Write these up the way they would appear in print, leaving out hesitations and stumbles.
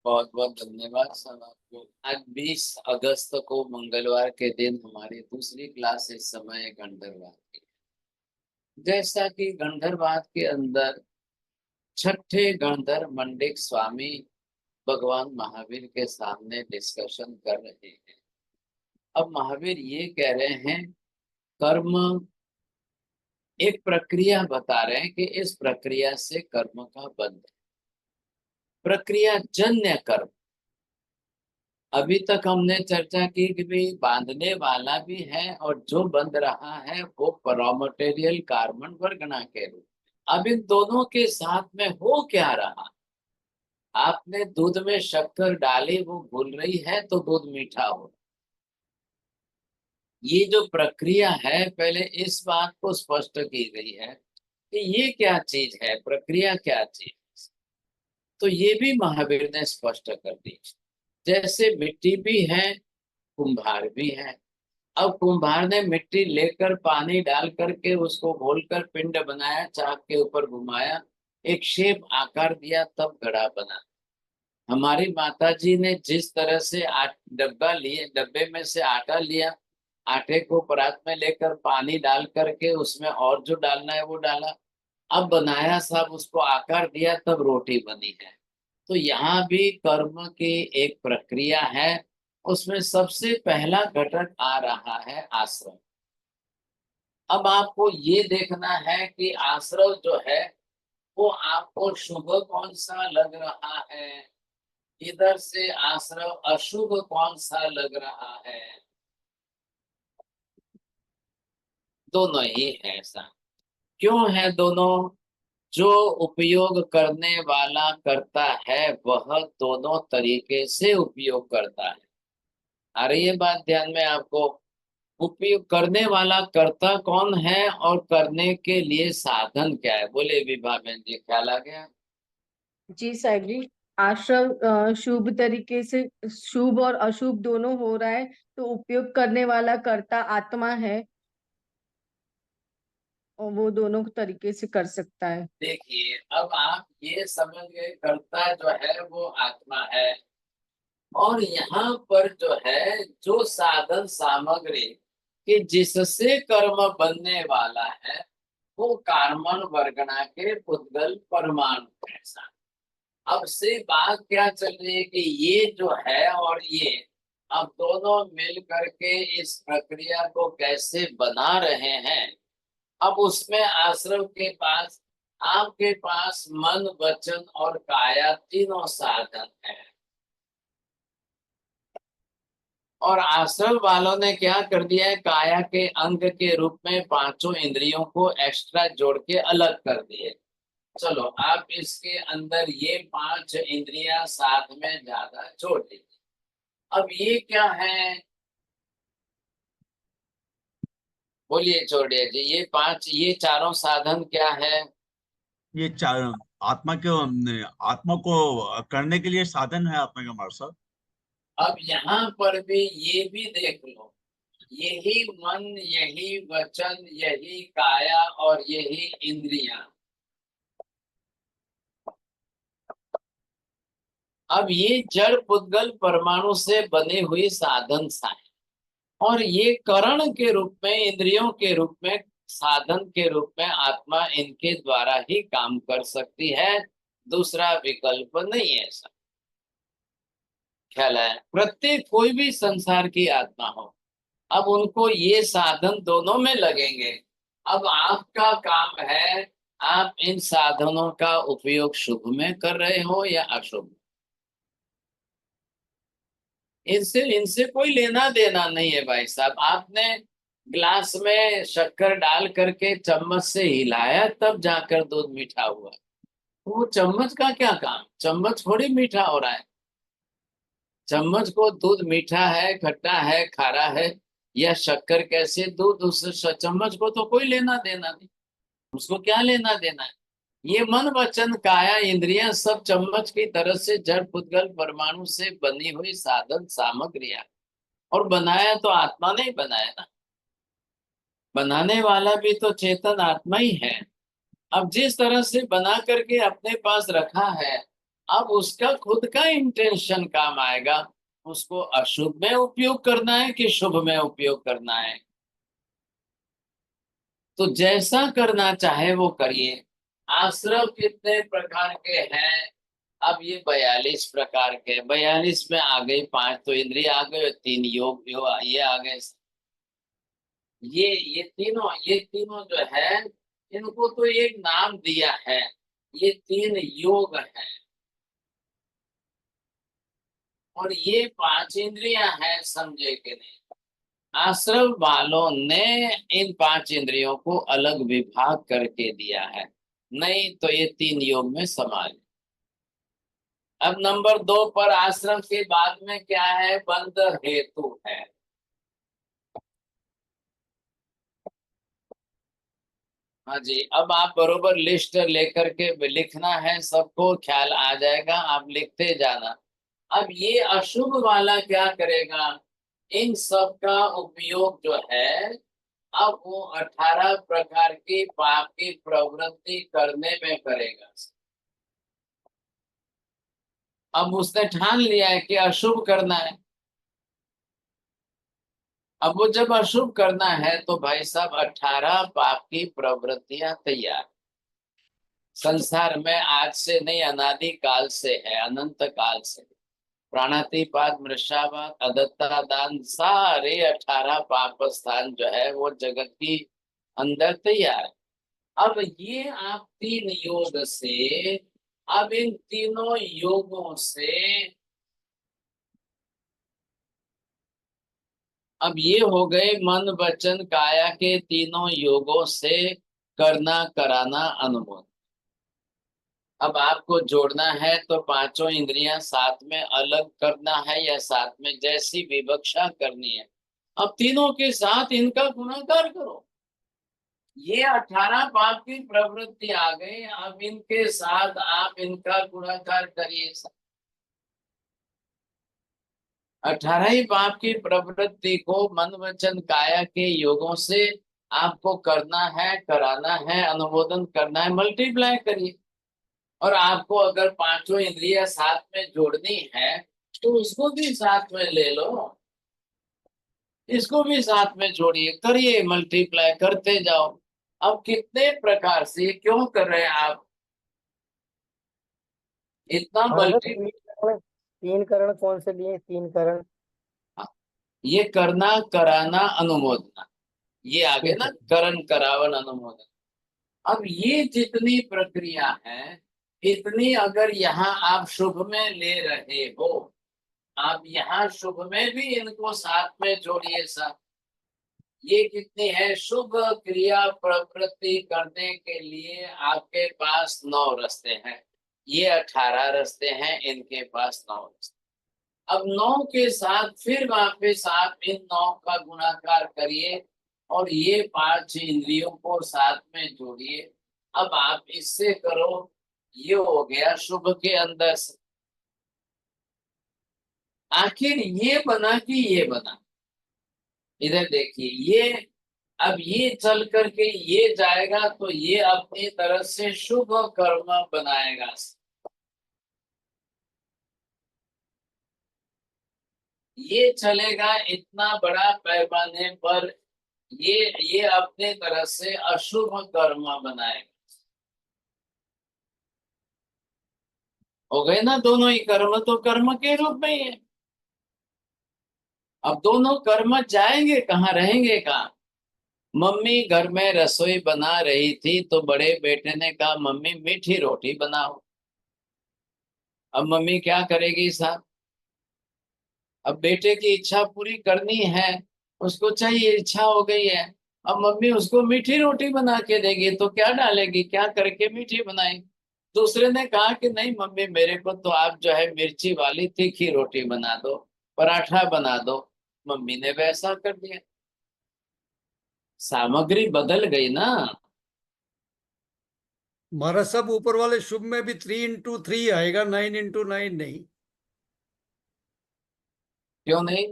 बहुत बहुत धन्यवाद सर आपको। आज 20 अगस्त को मंगलवार के दिन हमारी दूसरी क्लास इस समय गंधर्वाद की। जैसा कि गंधर्वाद के अंदर छठे गंधर्व मंडिक स्वामी भगवान महावीर के सामने डिस्कशन कर रहे हैं। अब महावीर ये कह रहे हैं कर्म एक प्रक्रिया बता रहे हैं कि इस प्रक्रिया से कर्म का बंध है। प्रक्रिया जन्य कर्म। अभी तक हमने चर्चा की कि भाई बांधने वाला भी है और जो बंध रहा है वो रॉ मटेरियल कार्बन वर्गना के रूप। अब इन दोनों के साथ में हो क्या रहा। आपने दूध में शक्कर डाली, वो घुल रही है तो दूध मीठा हो। ये जो प्रक्रिया है, पहले इस बात को स्पष्ट की गई है कि ये क्या चीज है, प्रक्रिया क्या चीज। तो ये भी महावीर ने स्पष्ट कर दी। जैसे मिट्टी भी है, कुम्हार भी है। अब कुम्हार ने मिट्टी लेकर पानी डाल करके उसको घोलकर पिंड बनाया, चाक के ऊपर घुमाया, एक शेप आकार दिया, तब घड़ा बना। हमारी माता जी ने जिस तरह से डब्बा लिए, डब्बे में से आटा लिया, आटे को परात में लेकर पानी डाल करके उसमें और जो डालना है वो डाला, अब बनाया सब, उसको आकार दिया, तब रोटी बनी है। तो यहाँ भी कर्म की एक प्रक्रिया है। उसमें सबसे पहला घटक आ रहा है आश्रम। अब आपको ये देखना है कि आश्रम जो है वो आपको शुभ कौन सा लग रहा है, इधर से आश्रम अशुभ कौन सा लग रहा है। दोनों ही है ऐसा। क्यों है दोनों? जो उपयोग करने वाला करता है वह दोनों तरीके से उपयोग करता है। आ रही है बात ध्यान में आपको? उपयोग करने वाला कर्ता कौन है और करने के लिए साधन क्या है? बोले विभा बहन जी, ख्याल आ गया? जी साहब जी। आश्रम शुभ तरीके से, शुभ और अशुभ दोनों हो रहा है, तो उपयोग करने वाला कर्ता आत्मा है और वो दोनों तरीके से कर सकता है। देखिए, अब आप ये समझ गए कर्ता जो है वो आत्मा है, और यहाँ पर जो है जो साधन सामग्री कि जिससे कर्म बनने वाला है वो कार्बन वर्गना के पुद्गल परमाणु ऐसा। अब से बात क्या चल रही है कि ये जो है और ये अब दोनों मिल करके इस प्रक्रिया को कैसे बना रहे हैं। अब उसमें आश्रम के पास, आपके पास मन वचन और काया तीनों साधन है। और आश्रम वालों ने क्या कर दिया है, काया के अंग के रूप में पांचों इंद्रियों को एक्स्ट्रा जोड़ के अलग कर दिए। चलो आप इसके अंदर ये पांच इंद्रियां साथ में ज्यादा जोड़ दीजिए। अब ये क्या है? बोलिए छोड़िए जी, ये पांच, ये चारों साधन क्या है? ये चार आत्मा के आत्मा को करने के लिए साधन है आत्मा का, हमारे साथ। अब यहाँ पर भी ये भी देख लो, यही मन, यही वचन, यही काया और यही इंद्रियां। अब ये जड़ पुद्गल परमाणु से बनी हुई साधन है, और ये करण के रूप में, इंद्रियों के रूप में, साधन के रूप में आत्मा इनके द्वारा ही काम कर सकती है। दूसरा विकल्प नहीं है ऐसा। ख्याल है? प्रत्येक कोई भी संसार की आत्मा हो, अब उनको ये साधन दोनों में लगेंगे। अब आपका काम है, आप इन साधनों का उपयोग शुभ में कर रहे हो या अशुभ। इनसे इनसे कोई लेना देना नहीं है भाई साहब। आपने ग्लास में शक्कर डाल करके चम्मच से हिलाया, तब जाकर दूध मीठा हुआ। वो चम्मच का क्या काम? चम्मच थोड़ी मीठा हो रहा है। चम्मच को दूध मीठा है, खट्टा है, खारा है या शक्कर कैसे दूध, उस चम्मच को तो कोई लेना देना नहीं। उसको क्या लेना देना है? ये मन वचन काया इंद्रियां सब चम्मच की तरह से जड़ पुद्गल परमाणु से बनी हुई साधन सामग्रियां। और बनाया तो आत्मा ने ही बनाया ना। बनाने वाला भी तो चेतन आत्मा ही है। अब जिस तरह से बना करके अपने पास रखा है, अब उसका खुद का इंटेंशन काम आएगा, उसको अशुभ में उपयोग करना है कि शुभ में उपयोग करना है। तो जैसा करना चाहे वो करिए। आश्रम कितने प्रकार के हैं? अब ये 42 प्रकार के, 42 में आ गई 5 तो इंद्रिय आ गए, 3 ये आ गए। ये तीनों जो है, इनको तो एक नाम दिया है, ये 3 योग हैं। और ये 5 इंद्रियां हैं, समझे कि नहीं? आश्रम वालों ने इन 5 इंद्रियों को अलग विभाग करके दिया है, नहीं तो ये 3 योग में समान है। अब नंबर 2 पर आश्रम के बाद में क्या है? बंध हेतु है। हाँ जी, अब आप बरोबर लिस्ट लेकर के लिखना है, सबको ख्याल आ जाएगा, आप लिखते जाना। अब ये अशुभ वाला क्या करेगा? इन सब का उपयोग जो है, अब वो 18 प्रकार की पाप की प्रवृत्ति करने में करेगा। अब उसने ठान लिया है कि अशुभ करना है। अब वो जब अशुभ करना है तो भाई साहब 18 पाप की प्रवृत्तियां तैयार। संसार में आज से नहीं, अनादि काल से है, अनंत काल से। प्राणातिपात, मृषावात, अदत्ता दान, सारे 18 पाप स्थान जो है वो जगत की अंदर तैयार है। अब ये आप 3 योग से, अब इन तीनों योगों से, अब ये हो गए मन वचन काया के तीनों योगों से करना, कराना, अनुभव। अब आपको जोड़ना है तो पांचों इंद्रियां साथ में अलग करना है या साथ में, जैसी विवक्षा करनी है। अब तीनों के साथ इनका गुणाकार करो। ये 18 पाप की प्रवृत्ति आ गई, अब इनके साथ आप इनका गुणाकार करिए। 18 ही पाप की प्रवृत्ति को मन वचन काया के योगों से आपको करना है, कराना है, अनुमोदन करना है, मल्टीप्लाई करिए। और आपको अगर पांचों इंद्रियां साथ में जोड़नी है तो उसको भी साथ में ले लो, इसको भी साथ में जोड़िए, करिए, मल्टीप्लाई करते जाओ। अब कितने प्रकार से ये क्यों कर रहे हैं आप इतना हाँ सर, मल्टी? 3 करण कौन से लिए? 3 करण। ये करना, कराना, अनुमोदना, ये आगे ठीक ना, है। करण, करावन, अनुमोदन। अब ये जितनी प्रक्रिया है, इतनी अगर यहाँ आप शुभ में ले रहे हो, आप यहाँ शुभ में भी इनको साथ में जोड़िए साथ। ये कितनी है? शुभ क्रिया प्रवृत्ति करने के लिए आपके पास 9 रास्ते हैं, ये 18 रास्ते हैं, इनके पास 9 रास्ते। अब 9 के साथ फिर वापस आप इन 9 का गुणाकार करिए और ये 5 इंद्रियों को साथ में जोड़िए। अब आप इससे करो, ये हो गया शुभ के अंदर से। आखिर ये बना कि ये बना? इधर देखिए, ये अब ये चल करके ये जाएगा तो ये अपनी तरफ से शुभ कर्म बनाएगा। ये चलेगा इतना बड़ा पैमाने पर, ये अपने तरफ से अशुभ कर्म बनाएगा। हो गए ना दोनों ही कर्म, तो कर्म के रूप में ही है। अब दोनों कर्म जाएंगे कहाँ, रहेंगे कहाँ? मम्मी घर में रसोई बना रही थी तो बड़े बेटे ने कहा मम्मी मीठी रोटी बनाओ। अब मम्मी क्या करेगी साहब? अब बेटे की इच्छा पूरी करनी है, उसको चाहिए, इच्छा हो गई है। अब मम्मी उसको मीठी रोटी बना के देगी तो क्या डालेगी, क्या करके मीठी बनाएगी? दूसरे ने कहा कि नहीं मम्मी, मेरे को तो आप जो है मिर्ची वाली तीखी रोटी बना दो, पराठा बना दो। मम्मी ने वैसा कर दिया, सामग्री बदल गई ना। हमारा सब ऊपर वाले शुभ में भी 3 into 3 आएगा, 9 into 9 नहीं। क्यों नहीं?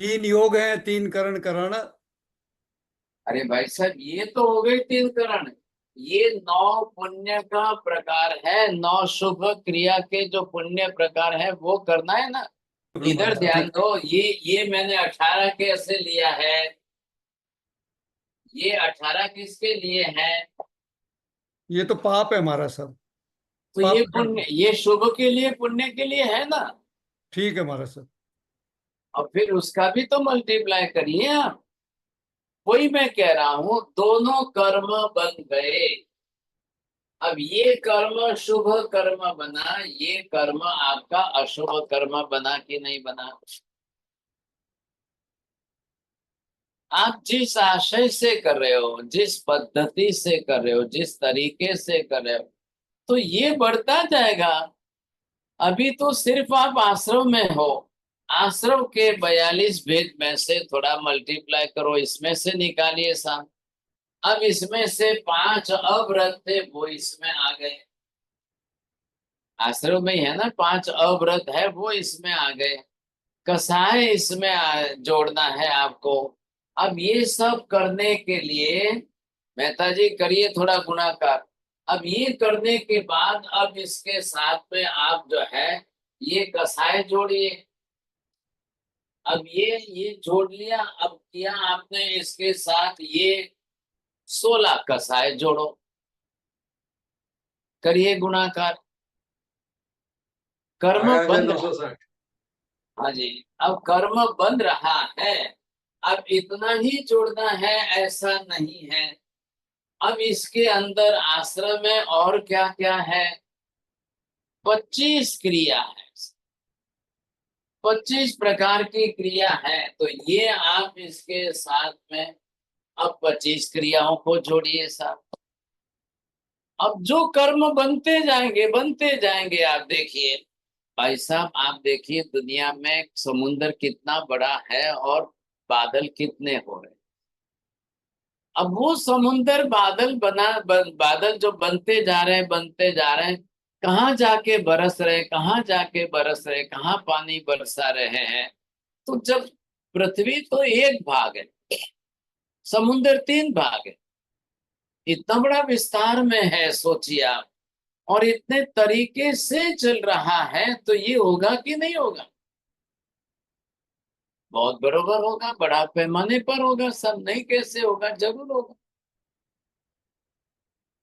3 योग हैं, 3 करण कराना। अरे भाई साहब, ये तो हो गई 3 करण। ये 9 पुण्य का प्रकार है, 9 शुभ क्रिया के जो पुण्य प्रकार है वो करना है ना। इधर ध्यान दो, ये मैंने 18 कैसे लिया है, ये 18 किसके लिए है? ये तो पाप है हमारा सब। तो पाप ये कर दो। पुण्य, ये शुभ के लिए, पुण्य के लिए है ना। ठीक है हमारा सब। और फिर उसका भी तो मल्टीप्लाई करिए आप। वही मैं कह रहा हूं, दोनों कर्म बन गए। अब ये कर्म शुभ कर्म बना, ये कर्म आपका अशुभ कर्म बना कि नहीं बना? आप जिस आशय से कर रहे हो, जिस पद्धति से कर रहे हो, जिस तरीके से कर रहे हो, तो ये बढ़ता जाएगा। अभी तो सिर्फ आप आश्रम में हो, आश्रम के 42 भेद में से थोड़ा मल्टीप्लाई करो, इसमें से निकालिए साहब। अब इसमें से 5 अव्रत थे, वो इसमें आ गए। आश्रम में ही है ना, 5 अव्रत है, वो इसमें आ गए। कसाय इसमें जोड़ना है आपको। अब ये सब करने के लिए मेहता जी करिए थोड़ा गुणाकार। अब ये करने के बाद अब इसके साथ में आप जो है ये कसाय जोड़िए। अब ये जोड़ लिया, अब किया आपने इसके साथ ये 16 कसाय जोड़ो, करिए गुणाकार। कर्म बन रहा, हाँ जी, अब कर्म बन रहा है। अब इतना ही जोड़ना है ऐसा नहीं है। अब इसके अंदर आश्रम में और क्या क्या है? 25 क्रिया है, 25 प्रकार की क्रिया है। तो ये आप इसके साथ में अब 25 क्रियाओं को जोड़िए साहब। अब जो कर्म बनते जाएंगे आप देखिए भाई साहब, आप देखिए दुनिया में समुन्द्र कितना बड़ा है और बादल कितने हो रहे हैं। अब वो समुन्द्र बादल जो बनते जा रहे हैं, कहाँ जाके बरस रहे, कहाँ जाके बरस रहे, कहाँ पानी बरसा रहे हैं। तो जब पृथ्वी तो एक भाग है, समुन्द्र 3 भाग है, इतना बड़ा विस्तार में है, सोचिए आप। और इतने तरीके से चल रहा है, तो ये होगा कि नहीं होगा? बहुत बरोबर होगा, बड़ा पैमाने पर होगा, सब नहीं कैसे होगा, जरूर होगा।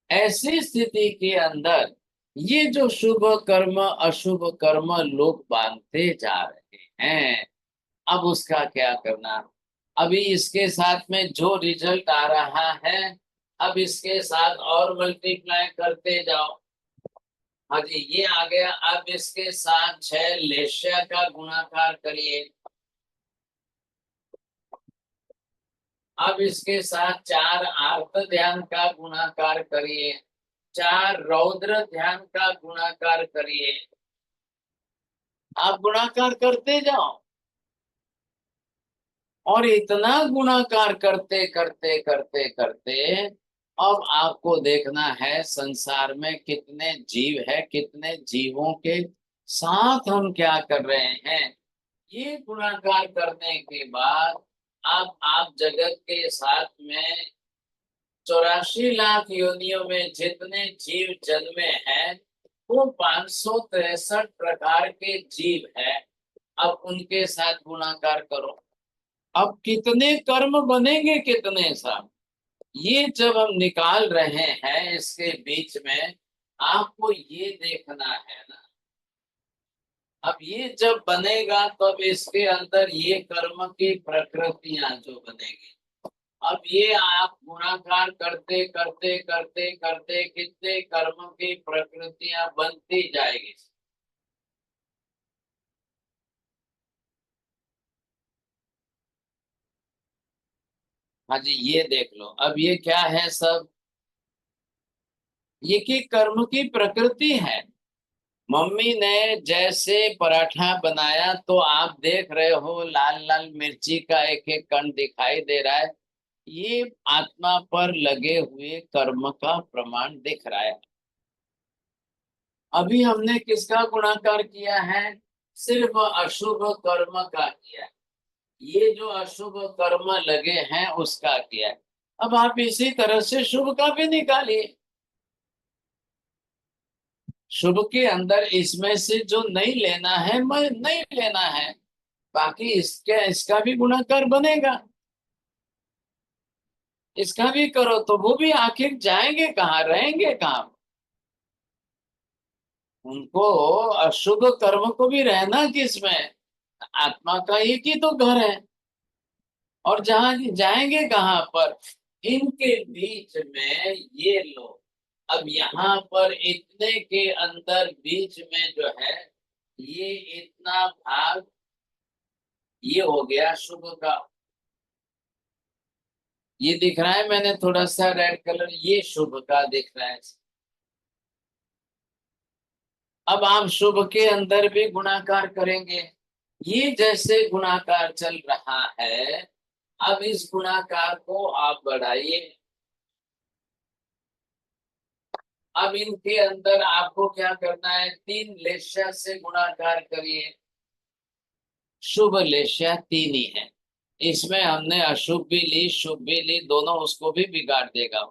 ऐसी स्थिति के अंदर ये जो शुभ कर्म अशुभ कर्म लोग बांधते जा रहे हैं, अब उसका क्या करना? अभी इसके साथ में जो रिजल्ट आ रहा है, अब इसके साथ और मल्टीप्लाई करते जाओ। हाँ जी, ये आ गया। अब इसके साथ 6 लेश्या का गुणाकार करिए। अब इसके साथ 4 आर्त ध्यान का गुणाकार करिए, 4 रौद्र ध्यान का गुणाकार करिए। आप गुणाकार करते जाओ, और इतना गुणाकार करते करते करते करते अब आपको देखना है संसार में कितने जीव है, कितने जीवों के साथ हम क्या कर रहे हैं। ये गुणाकार करने के बाद अब आप जगत के साथ में 84 लाख योनियों में जितने जीव जन्मे हैं, वो 563 प्रकार के जीव है। अब उनके साथ गुणाकार करो। अब कितने कर्म बनेंगे, कितने साथ, ये जब हम निकाल रहे हैं इसके बीच में आपको ये देखना है ना। अब ये जब बनेगा तब इसके अंदर ये कर्म की प्रकृतियां जो बनेगी। अब ये आप गुणाकार करते करते करते करते कितने कर्म की प्रकृतियां बनती जाएगी। हाँ जी, ये देख लो। अब ये क्या है सब, ये की कर्म की प्रकृति है। मम्मी ने जैसे पराठा बनाया तो आप देख रहे हो लाल लाल मिर्ची का एक एक कण दिखाई दे रहा है, ये आत्मा पर लगे हुए कर्म का प्रमाण दिख रहा है। अभी हमने किसका गुणाकार किया है? सिर्फ अशुभ कर्म का किया है। ये जो अशुभ कर्म लगे हैं उसका किया है। अब आप इसी तरह से शुभ का भी निकालिए। शुभ के अंदर इसमें से जो नहीं लेना है मैं नहीं लेना है, बाकी इसका भी गुणाकार बनेगा, इसका भी करो तो वो भी आखिर जाएंगे कहाँ, रहेंगे कहाँ? उनको अशुभ कर्म को भी रहना किसमें? आत्मा का एक ही तो घर है, और जहां जाएंगे कहाँ पर? इनके बीच में ये लोग, अब यहाँ पर इतने के अंदर बीच में जो है ये इतना भाग, ये हो गया शुभ का, ये दिख रहा है मैंने थोड़ा सा रेड कलर, ये शुभ का दिख रहा है। अब आप शुभ के अंदर भी गुणाकार करेंगे, ये जैसे गुणाकार चल रहा है, अब इस गुणाकार को आप बढ़ाइए। अब इनके अंदर आपको क्या करना है, 3 लेशा से गुणाकार करिए। शुभ लेशा 3 ही है, इसमें हमने अशुभ भी ली शुभ भी ली, दोनों उसको भी बिगाड़ देगा।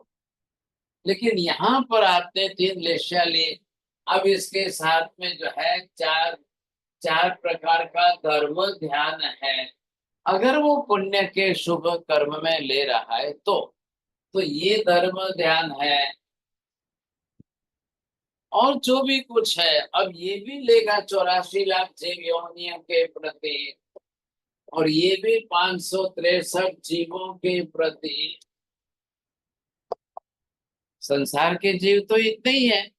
लेकिन यहाँ पर आपने 3 लेशा ली, अब इसके साथ में जो है चार प्रकार का धर्म ध्यान है। अगर वो पुण्य के शुभ कर्म में ले रहा है तो ये धर्म ध्यान है, और जो भी कुछ है अब ये भी लेगा 84 लाख जीव योनियों के प्रति, और ये भी 563 जीवों के प्रति। संसार के जीव तो इतने ही है।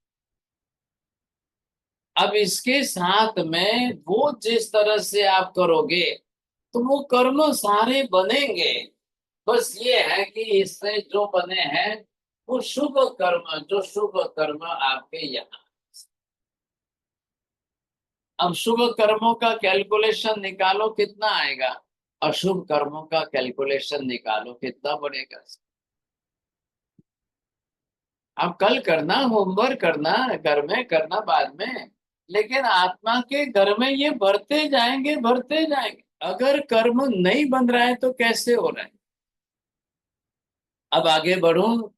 अब इसके साथ में वो जिस तरह से आप करोगे तो वो कर्म सारे बनेंगे, बस ये है कि इससे जो बने हैं वो शुभ कर्म, जो शुभ कर्म आपके यहाँ। अब शुभ कर्मों का कैलकुलेशन निकालो कितना आएगा, अशुभ कर्मों का कैलकुलेशन निकालो कितना बनेगा। अब कल करना, होमवर्क करना, घर में करना बाद में, लेकिन आत्मा के घर में ये बढ़ते जाएंगे बढ़ते जाएंगे। अगर कर्म नहीं बन रहा है तो कैसे हो रहा है? अब आगे बढ़ूं,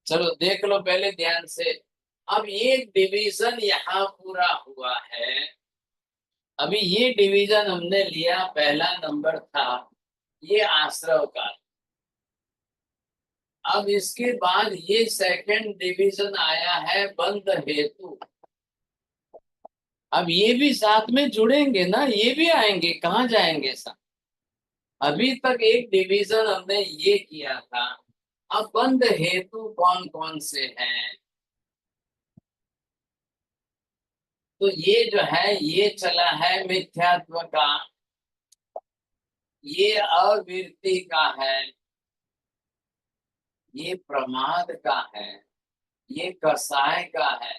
चलो देख लो पहले ध्यान से। अब ये डिवीजन यहाँ पूरा हुआ है, अभी ये डिवीजन हमने लिया, पहला नंबर था ये आश्रव का। अब इसके बाद ये सेकंड डिवीजन आया है बंध हेतु। अब ये भी साथ में जुड़ेंगे ना, ये भी आएंगे, कहाँ जाएंगे साथ? अभी तक एक डिवीजन हमने ये किया था, अब बंध हेतु कौन कौन से हैं? तो ये जो है ये चला है मिथ्यात्व का, ये अविरति का है, ये प्रमाद का है, ये कसाय का है,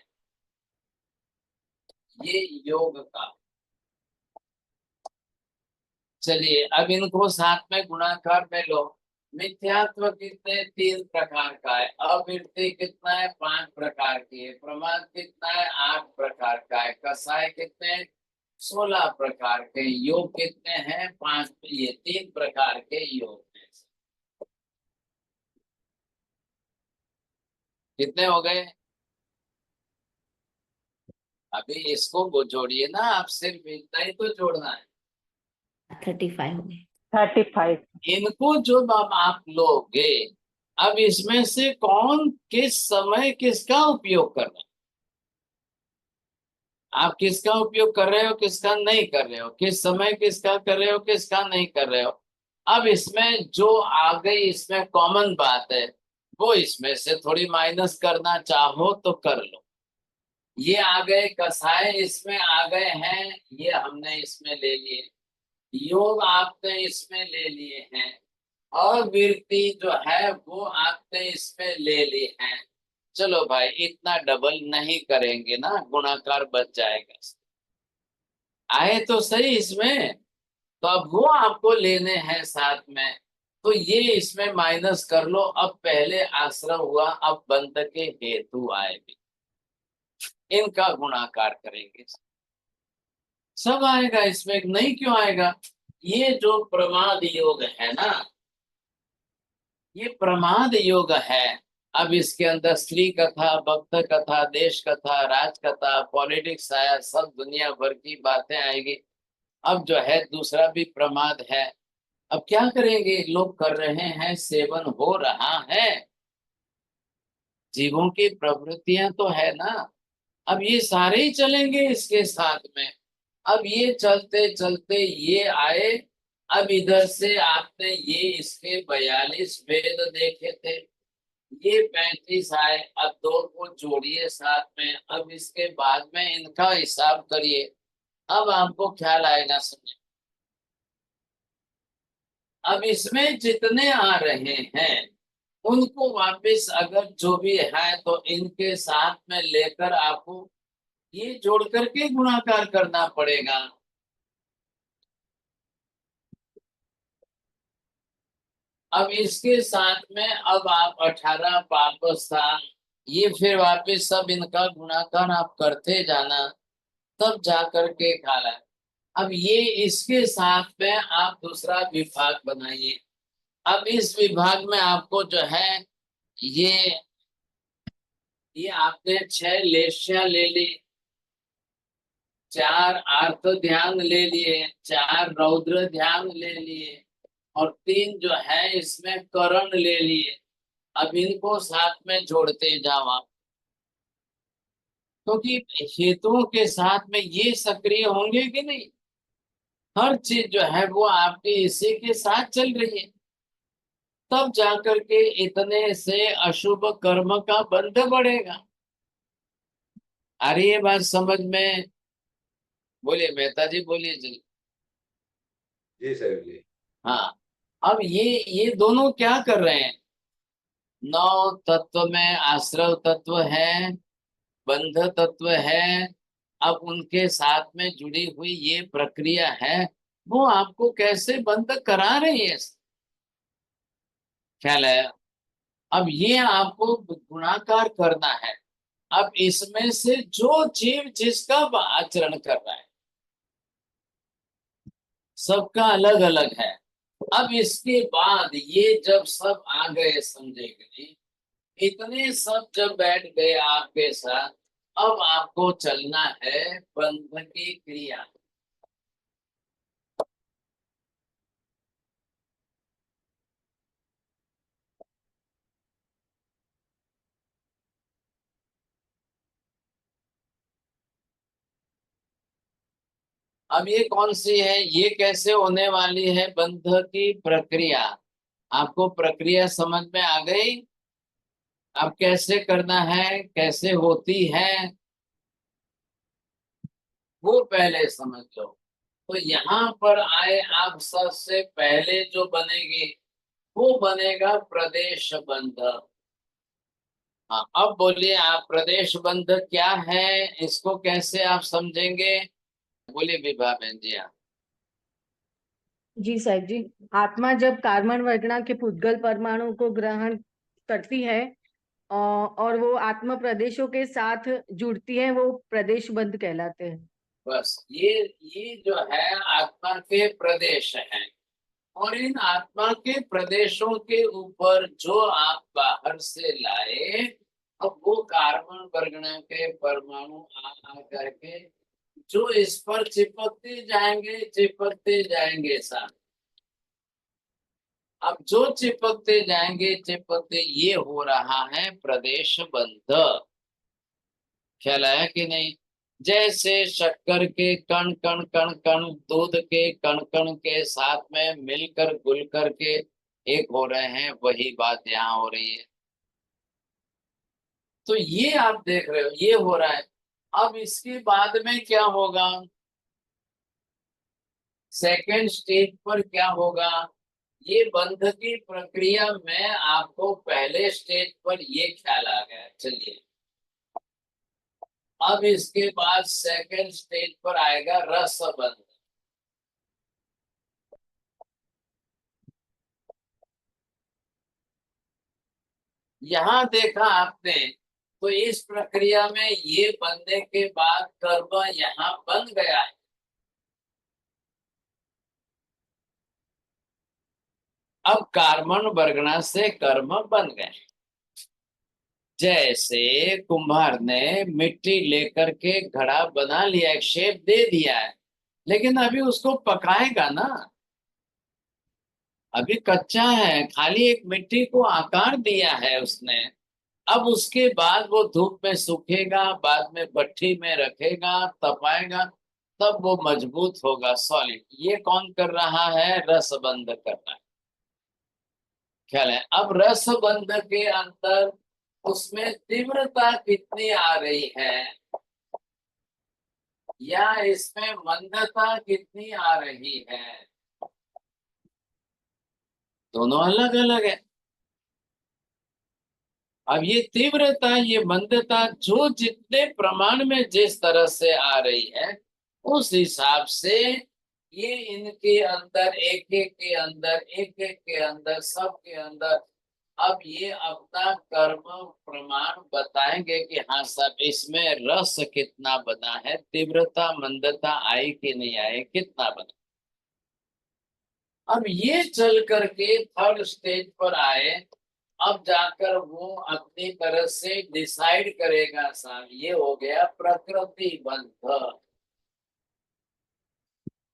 ये योग का। चलिए अब इनको साथ में गुणाकार में लो। मिथ्यात्व कितने 3 प्रकार का है, अविरति कितना है 5 प्रकार की है, प्रमाद कितना है 8 प्रकार का है, कसाय कितने 16 प्रकार के, योग कितने हैं 5, ये 3 प्रकार के योग हैं। कितने हो गए? अभी इसको जोड़िए ना, आप सिर्फ इतना ही तो जोड़ना है। 35 हो गए। 35। इनको जो अब आप लोगे, अब इसमें से कौन किस समय किसका उपयोग कर रहा है? आप किसका उपयोग कर रहे हो किसका नहीं कर रहे हो, किस समय किसका कर रहे हो किसका नहीं कर रहे हो। अब इसमें जो आ गई इसमें कॉमन बात है, वो इसमें से थोड़ी माइनस करना चाहो तो कर लो। ये आ गए कसाय, इसमें आ गए हैं, ये हमने इसमें ले लिए, योग आपने इसमें ले लिए हैं, और वृत्ति जो है वो आपने इसमें ले ली है। चलो भाई इतना डबल नहीं करेंगे ना, गुणाकार बच जाएगा। आए तो सही इसमें, तो अब वो आपको लेने हैं साथ में, तो ये इसमें माइनस कर लो। अब पहले आश्रय हुआ, अब बंध के हेतु आए भी, इनका गुणाकार करेंगे, सब आएगा इसमें, नहीं क्यों आएगा? ये जो प्रमाद योग है ना, ये प्रमाद योग है। अब इसके अंदर स्त्री कथा, भक्त कथा, देश कथा, राज कथा, पॉलिटिक्स आया, सब दुनिया भर की बातें आएगी। अब जो है दूसरा भी प्रमाद है। अब क्या करेंगे, लोग कर रहे हैं, सेवन हो रहा है, जीवों की प्रवृत्तियां तो है ना। अब ये सारे ही चलेंगे इसके साथ में। अब ये चलते चलते ये आए। अब इधर से आपने ये इसके 42 वेद देखे थे, ये 35 आए, अब दो को जोड़िए साथ में, अब इसके बाद में इनका हिसाब करिए। अब आपको ख्याल आएगा समझ। अब इसमें जितने आ रहे हैं उनको वापस अगर जो भी है तो इनके साथ में लेकर आपको ये जोड़ करके गुणाकार करना पड़ेगा। अब इसके साथ में अब आप 18 पापस्थान, ये फिर वापस सब इनका गुणाकार आप करते जाना, तब जा करके खाला। अब ये इसके साथ में आप दूसरा विभाग बनाइए। अब इस विभाग में आपको जो है ये आपने 6 लेशिया ले ली, 4 आर्त ध्यान ले लिए, 4 रौद्र ध्यान ले लिए, और 3 जो है इसमें करण ले लिए। अब इनको साथ में जोड़ते जाओ आप, क्योंकि हेतुओं के साथ में ये सक्रिय होंगे कि नहीं। हर चीज जो है वो आपके इसी के साथ चल रही है, तब जाकर के इतने से अशुभ कर्म का बंध बढ़ेगा। अरे ये बात समझ में? बोलिए मेहता जी, बोलिए जी। जी साहब जी। हाँ, अब ये दोनों क्या कर रहे हैं, 9 तत्व में आश्रव तत्व है, बंध तत्व है। अब उनके साथ में जुड़ी हुई ये प्रक्रिया है, वो आपको कैसे बंद करा रही है, ख्याल है। अब ये आपको गुणाकार करना है। अब इसमें से जो जीव जिसका आचरण कर रहा है सबका अलग अलग है। अब इसके बाद ये जब सब आ गए समझे कि नहीं, इतने सब जब बैठ गए आपके साथ, अब आपको चलना है बंध की क्रिया। अब ये कौन सी है, ये कैसे होने वाली है बंध की प्रक्रिया? आपको प्रक्रिया समझ में आ गई? अब कैसे करना है, कैसे होती है, वो पहले समझ लो। तो यहाँ पर आए आप, सबसे पहले जो बनेगी वो बनेगा प्रदेश बंध। हाँ, अब बोलिए आप, प्रदेश बंध क्या है, इसको कैसे आप समझेंगे? बोलिए विभा बहन जी। आप जी साहब जी, आत्मा जब कार्बन वर्गना के पुद्गल परमाणु को ग्रहण करती है और वो आत्म प्रदेशों के साथ जुड़ती है, वो प्रदेश बंध कहलाते हैं। बस ये जो है आत्मा के प्रदेश हैं, और इन आत्मा के प्रदेशों के ऊपर जो आप बाहर से लाए, अब वो कार्बन परगना के परमाणु आ करके जो इस पर चिपकते जाएंगे साथ। अब जो चिपकते ये हो रहा है प्रदेश बंध। ख्याल आया कि नहीं? जैसे शक्कर के कण कण कण कण दूध के कण कण के साथ में मिलकर घुल करके एक हो रहे हैं, वही बात यहाँ हो रही है। तो ये आप देख रहे हो, ये हो रहा है। अब इसके बाद में क्या होगा, सेकेंड स्टेज पर क्या होगा? ये बंध की प्रक्रिया में आपको पहले स्टेज पर ये ख्याल आ गया, चलिए अब इसके बाद सेकेंड स्टेज पर आएगा रस बंध। यहाँ देखा आपने, तो इस प्रक्रिया में ये बनने के बाद कर्म यहाँ बन गया है। अब कार्बन वर्गना से कर्म बन गए। जैसे कुम्हार ने मिट्टी लेकर के घड़ा बना लिया, एक शेप दे दिया है, लेकिन अभी उसको पकाएगा ना, अभी कच्चा है, खाली एक मिट्टी को आकार दिया है उसने। अब उसके बाद वो धूप में सूखेगा, बाद में भट्ठी में रखेगा, तपाएगा, तब वो मजबूत होगा, सॉलिड। ये कौन कर रहा है? रसबंध कर रहा है। ख्याल है? अब रसबंध के अंदर उसमें तीव्रता कितनी आ रही है, या इसमें मंदता कितनी आ रही है, दोनों अलग अलग है। अब ये तीव्रता, ये मंदता जो जितने प्रमाण में जिस तरह से आ रही है, उस हिसाब से ये इनके अंदर, एक एक के अंदर, एक एक के अंदर, सब के अंदर, अब ये अपना कर्म प्रमाण बताएंगे कि हाँ सब इसमें रस कितना बना है, तीव्रता मंदता आई कि नहीं आई, कितना बना। अब ये चल करके थर्ड स्टेज पर आए, अब जाकर वो अपनी तरह से डिसाइड करेगा साहब, ये हो गया प्रकृति बंध।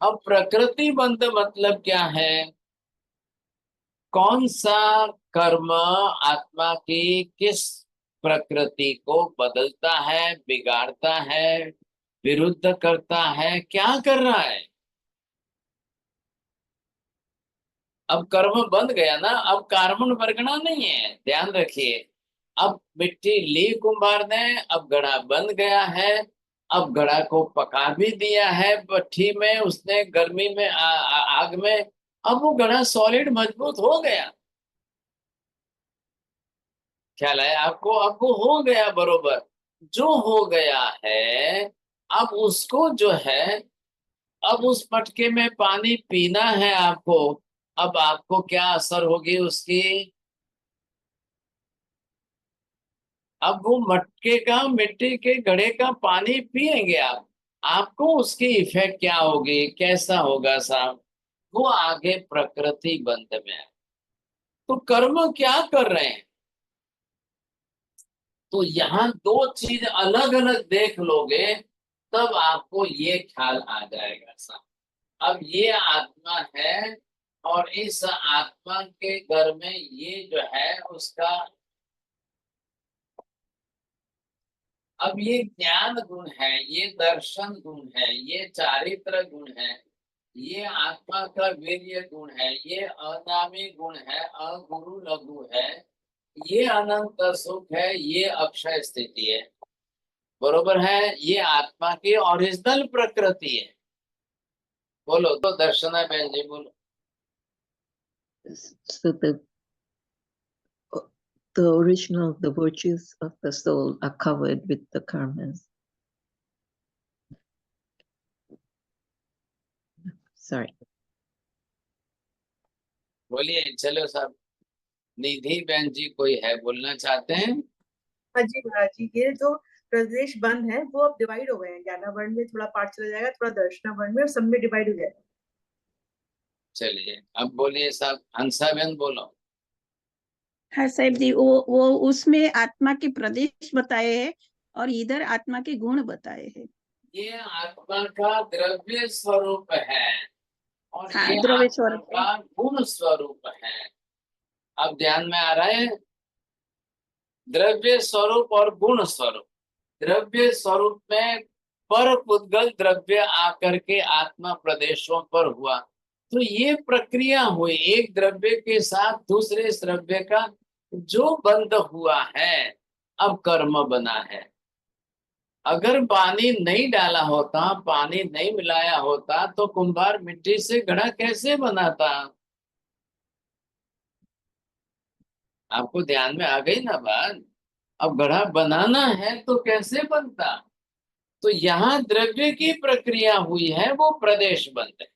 अब प्रकृति बंध मतलब क्या है? कौन सा कर्म आत्मा की किस प्रकृति को बदलता है, बिगाड़ता है, विरुद्ध करता है, क्या कर रहा है? अब कर्म बंद गया ना, अब कार्बन वर्गना नहीं है, ध्यान रखिए। अब मिट्टी ली कुम्हार ने, अब घड़ा बन गया है, अब घड़ा को पका भी दिया है भट्ठी में, उसने गर्मी में आग में, अब वो घड़ा सॉलिड मजबूत हो गया। ख्याल है आपको? अब वो हो गया बरोबर, जो हो गया है, अब उसको जो है, अब उस मटके में पानी पीना है आपको, अब आपको क्या असर होगी उसकी? अब वो मटके का, मिट्टी के घड़े का पानी पिएंगे आप, आपको उसकी इफेक्ट क्या होगी, कैसा होगा साहब? वो आगे प्रकृति बंध में है। तो कर्म क्या कर रहे हैं? तो यहाँ दो चीज अलग अलग देख लोगे, तब आपको ये ख्याल आ जाएगा साहब। अब ये आत्मा है, और इस आत्मा के घर में ये जो है उसका, अब ये ज्ञान गुण है, ये दर्शन गुण है, ये चारित्र गुण है, ये आत्मा का वीर्य गुण है, ये अनामी गुण है, अगुरु लघु है, ये अनंत सुख है, ये अक्षय स्थिति है। बरोबर है? ये आत्मा की ओरिजिनल प्रकृति है। बोलो तो दर्शना बहन जी, बोलो। So the original, the virtues of the soul are covered with the karmas. Sorry. बोलिए, चलो सब। निधि बहन जी कोई है, बोलना चाहते हैं? हाँ जी महाराज जी, ये जो प्रदेश बंद है वो अब डिवाइड हो गए हैं, ज्ञाना वर्ण में थोड़ा पार्ट चला जाएगा, थोड़ा दर्शना वर्ण में, और सब में डिवाइड हो जाएगा। चलिए अब बोलिए साहब, हंसा बहन बोलो। हाँ साहब जी, वो उसमें आत्मा के प्रदेश बताए हैं और इधर आत्मा के गुण बताए हैं। ये आत्मा का द्रव्य स्वरूप है, और हाँ, ये द्रव्य आत्मा स्वरूप है। का गुण स्वरूप है। अब ध्यान में आ रहा है? द्रव्य स्वरूप और गुण स्वरूप। द्रव्य स्वरूप में पर पुद्गल द्रव्य आकर के आत्मा प्रदेशों पर हुआ, तो ये प्रक्रिया हुई, एक द्रव्य के साथ दूसरे द्रव्य का जो बंध हुआ है, अब कर्म बना है। अगर पानी नहीं डाला होता, पानी नहीं मिलाया होता, तो कुम्हार मिट्टी से घड़ा कैसे बनाता? आपको ध्यान में आ गई ना बात? अब घड़ा बनाना है तो कैसे बनता? तो यहाँ द्रव्य की प्रक्रिया हुई है, वो प्रदेश बंध है।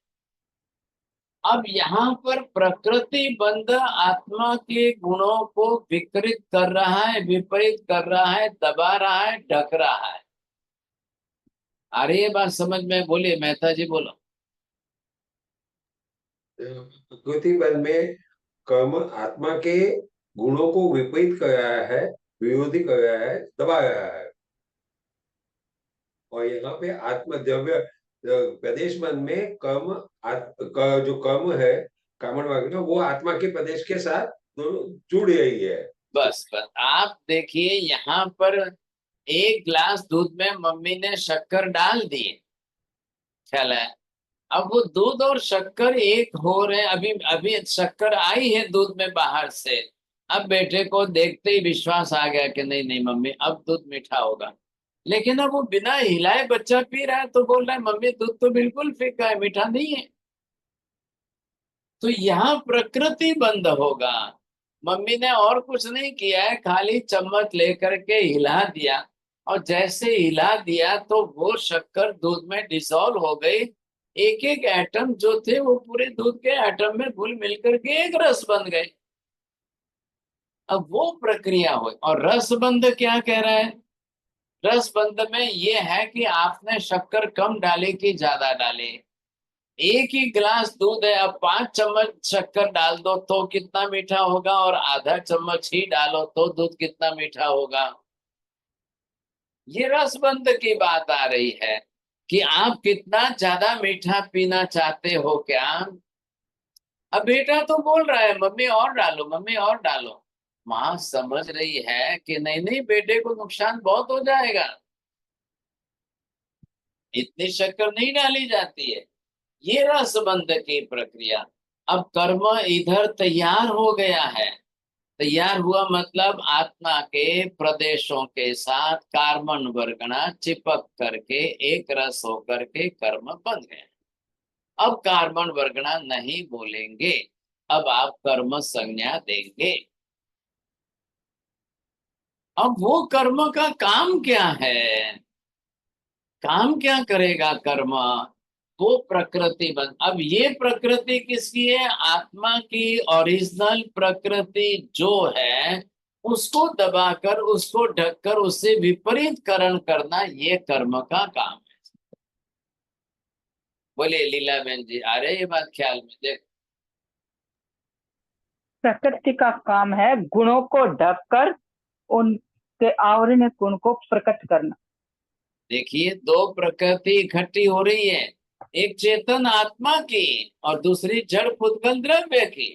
अब यहाँ पर प्रकृति बंध आत्मा के गुणों को विकृत कर रहा है, विपरीत कर रहा है, दबा रहा है, ढक रहा है। आ रही है बात समझ में? बोलिए मेहता जी, बोलो। प्रकृति बल में कर्म आत्मा के गुणों को विपरीत कर रहा है, विरोधी कर रहा है, दबा रहा है। और यहाँ पे आत्मद्रव्य प्रदेश मन में कर्म जो कर्म है कामन वर्ग में, वो आत्मा के प्रदेश के साथ दोनों जुड़ रही है। बस बस आप देखिए यहाँ पर 1 गिलास दूध में मम्मी ने शक्कर डाल दी, ख्याल है। अब वो दूध और शक्कर एक हो रहे, अभी अभी शक्कर आई है दूध में बाहर से। अब बेटे को देखते ही विश्वास आ गया कि नहीं नहीं मम्मी अब दूध मीठा होगा। लेकिन अब वो बिना हिलाए बच्चा पी रहा है तो बोल रहा है मम्मी दूध तो बिल्कुल फीका है, मीठा नहीं है। तो यहाँ प्रकृति बंद होगा। मम्मी ने और कुछ नहीं किया है, खाली चम्मच लेकर के हिला दिया, और जैसे हिला दिया तो वो शक्कर दूध में डिसॉल्व हो गई। एक एक एटम जो थे वो पूरे दूध के एटम में घुल मिलकर के एक रस बन गए। अब वो प्रक्रिया हुई। और रसबंध क्या कह रहा है? रसबंध में ये है कि आपने शक्कर कम डाली कि ज्यादा डाली। 1 ही गिलास दूध है, अब 5 चम्मच शक्कर डाल दो तो कितना मीठा होगा, और आधा चम्मच ही डालो तो दूध कितना मीठा होगा। ये रसबंध की बात आ रही है कि आप कितना ज्यादा मीठा पीना चाहते हो क्या। अब बेटा तो बोल रहा है मम्मी और डालो, मम्मी और डालो। माँ समझ रही है कि नहीं नहीं बेटे को नुकसान बहुत हो जाएगा, इतनी शक्कर नहीं डाली जाती है। ये रसबंध की प्रक्रिया। अब कर्म इधर तैयार हो गया है। तैयार हुआ मतलब आत्मा के प्रदेशों के साथ कार्बन वर्गना चिपक करके एक रस होकर के कर्म बन गए। अब कार्बन वर्गना नहीं बोलेंगे, अब आप कर्म संज्ञा देंगे। अब वो कर्म का काम क्या है? काम क्या करेगा कर्म? वो प्रकृति बन। अब ये प्रकृति किसकी है? आत्मा की ओरिजिनल प्रकृति जो है उसको दबाकर, उसको ढककर, उससे विपरीत करण करना, ये कर्म का काम है। बोले लीला बहन जी, आ रहे ये बात ख्याल में? देख प्रकृति का काम है गुणों को ढककर उनके आवरण गुण को प्रकट करना। देखिए दो प्रकृति इकट्ठी हो रही है, एक चेतन आत्मा की और दूसरी जड़ पुद्गल द्रव्य की।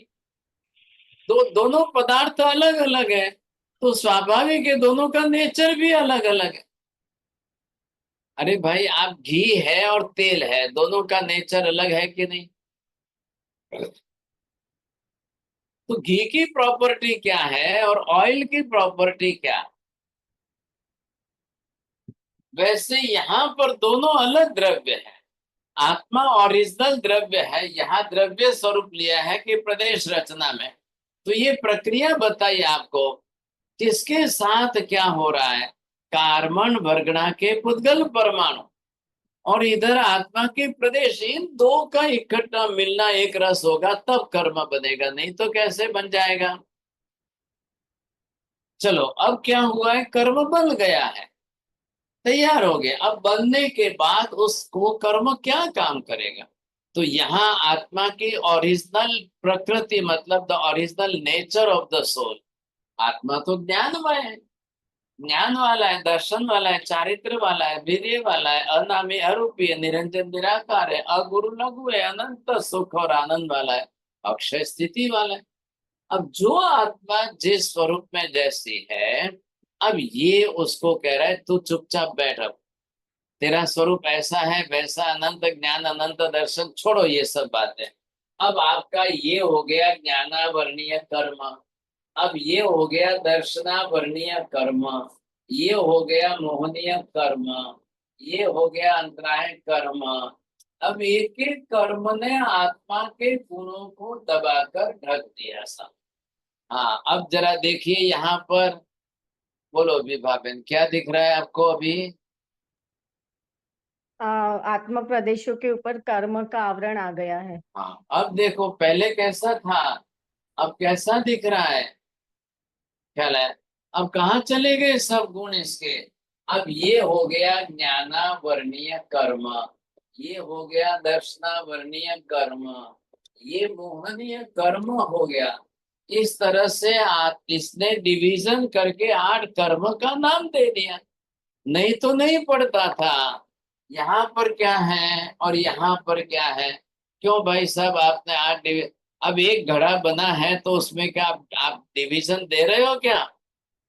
दोनों पदार्थ अलग अलग है, तो स्वाभाविक है दोनों का नेचर भी अलग अलग है। अरे भाई आप घी है और तेल है, दोनों का नेचर अलग है कि नहीं? तो घी की प्रॉपर्टी क्या है और ऑयल की प्रॉपर्टी क्या? वैसे यहाँ पर दोनों अलग द्रव्य है। आत्मा ओरिजिनल द्रव्य है, यहाँ द्रव्य स्वरूप लिया है कि प्रदेश रचना में। तो ये प्रक्रिया बताइए आपको किसके साथ क्या हो रहा है? कार्बन वर्गना के पुद्गल परमाणु और इधर आत्मा के प्रदेश, इन दो का इकट्ठा मिलना एक रस होगा तब कर्म बनेगा, नहीं तो कैसे बन जाएगा? चलो अब क्या हुआ है? कर्म बन गया है, तैयार हो गया। अब बनने के बाद उसको कर्म क्या काम करेगा? तो यहाँ आत्मा की ओरिजिनल प्रकृति मतलब the original nature of the soul. आत्मा तो ज्ञानमय है, ज्ञान वाला है, दर्शन वाला है, चारित्र वाला है, वीर्य वाला है, अनामी अरूपी है, निरंजन निराकार है, अगुरु लघु है, अनंत सुख और आनंद वाला है, अक्षय स्थिति वाला है। अब जो आत्मा जिस स्वरूप में जैसी है, अब ये उसको कह रहा है तू चुपचाप बैठ, अब तेरा स्वरूप ऐसा है वैसा, अनंत ज्ञान अनंत दर्शन, छोड़ो ये सब बातें। अब आपका ये हो गया ज्ञानावरणीय कर्म, अब ये हो गया दर्शनावरणीय कर्म, ये हो गया मोहनीय कर्म, ये हो गया अंतराय कर्म। अब एक एक कर्म ने आत्मा के गुणों को दबाकर ढक दिया सब। हाँ अब जरा देखिए यहाँ पर, बोलो विभा बहन क्या दिख रहा है आपको अभी? आत्म प्रदेशों के ऊपर कर्म का आवरण आ गया है। हाँ अब देखो पहले कैसा था, अब कैसा दिख रहा है? ख्याल है? अब कहाँ चले गए सब गुण इसके? अब ये हो गया ज्ञानावरणीय कर्म, ये हो गया दर्शनावरणीय कर्म, ये मोहनीय कर्म हो गया। इस तरह से इसने डिवीजन करके 8 कर्म का नाम दे दिया, नहीं तो नहीं पड़ता था। यहाँ पर क्या है और यहाँ पर क्या है? क्यों भाई साहब आपने 8 डिवीजन? अब एक घड़ा बना है तो उसमें क्या आप डिवीजन दे रहे हो क्या?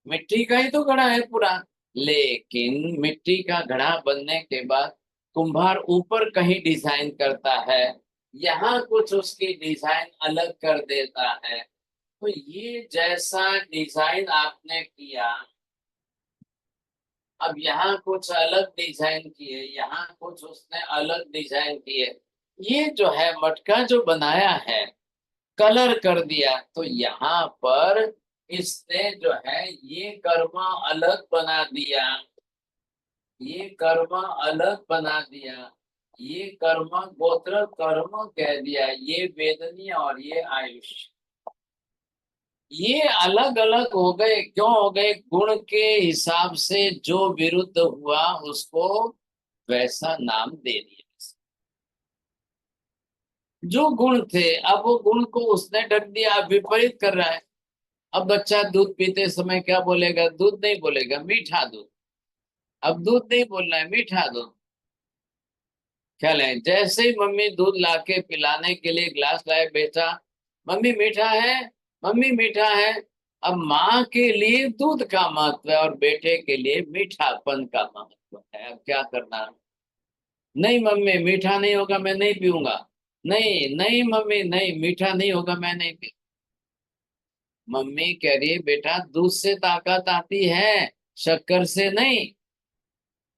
मिट्टी का ही तो घड़ा है पूरा। लेकिन मिट्टी का घड़ा बनने के बाद कुम्हार ऊपर कहीं डिजाइन करता है, यहाँ कुछ उसकी डिजाइन अलग कर देता है। तो ये जैसा डिजाइन आपने किया, अब यहाँ कुछ अलग डिजाइन किए, यहाँ कुछ उसने अलग डिजाइन किए, ये जो है मटका जो बनाया है कलर कर दिया, तो यहाँ पर इसने जो है ये कर्म अलग बना दिया, ये कर्म अलग बना दिया, ये कर्म गोत्र कर्म कह दिया, ये वेदनीय और ये आयुष, ये अलग अलग हो गए। क्यों हो गए? गुण के हिसाब से जो विरुद्ध हुआ उसको वैसा नाम दे दिया। जो गुण थे अब वो गुण को उसने ढक दिया, अब विपरीत कर रहा है। अब बच्चा दूध पीते समय क्या बोलेगा? दूध नहीं बोलेगा, मीठा दूध। अब दूध नहीं बोलना है, मीठा दूध। ख्याल है? जैसे ही मम्मी दूध लाके पिलाने के लिए ग्लास लाए, बेटा मम्मी मीठा है, मम्मी मीठा है। अब माँ के लिए दूध का महत्व है और बेटे के लिए मीठापन का महत्व है। अब क्या करना? नहीं मम्मी मीठा नहीं होगा, मैं नहीं पीऊंगा। नहीं नहीं मम्मी नहीं, मीठा नहीं होगा, मैं नहीं पी। मम्मी कह रही है बेटा दूध से ताकत आती है, शक्कर से नहीं।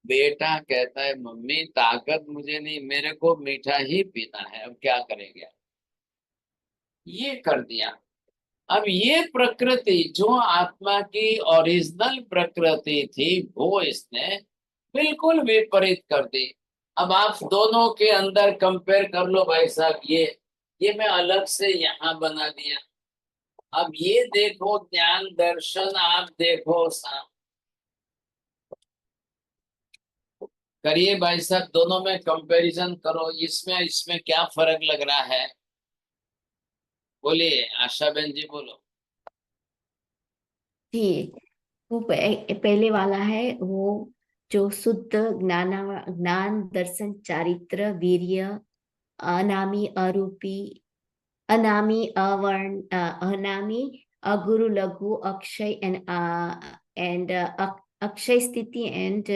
बेटा कहता है मम्मी ताकत मुझे नहीं, मेरे को मीठा ही पीना है। अब क्या करेंगे? ये कर दिया। अब ये प्रकृति जो आत्मा की ओरिजिनल प्रकृति थी वो इसने बिल्कुल विपरीत कर दी। अब आप दोनों के अंदर कंपेयर कर लो भाई साहब, ये मैं अलग से यहाँ बना दिया। अब ये देखो ज्ञान दर्शन, आप देखो करिए भाई साहब, दोनों में कंपैरिजन करो, इसमें इसमें क्या फर्क लग रहा है? बोलिए आशा बहन जी, बोलो। जी, वो पहले वाला है वो जो शुद्ध ज्ञान दर्शन चारित्र वीर्य अनामी अरूपी अनामी अवर्ण अनामी अगुरु लघु अक्षय एंड अक्षय स्थिति एंड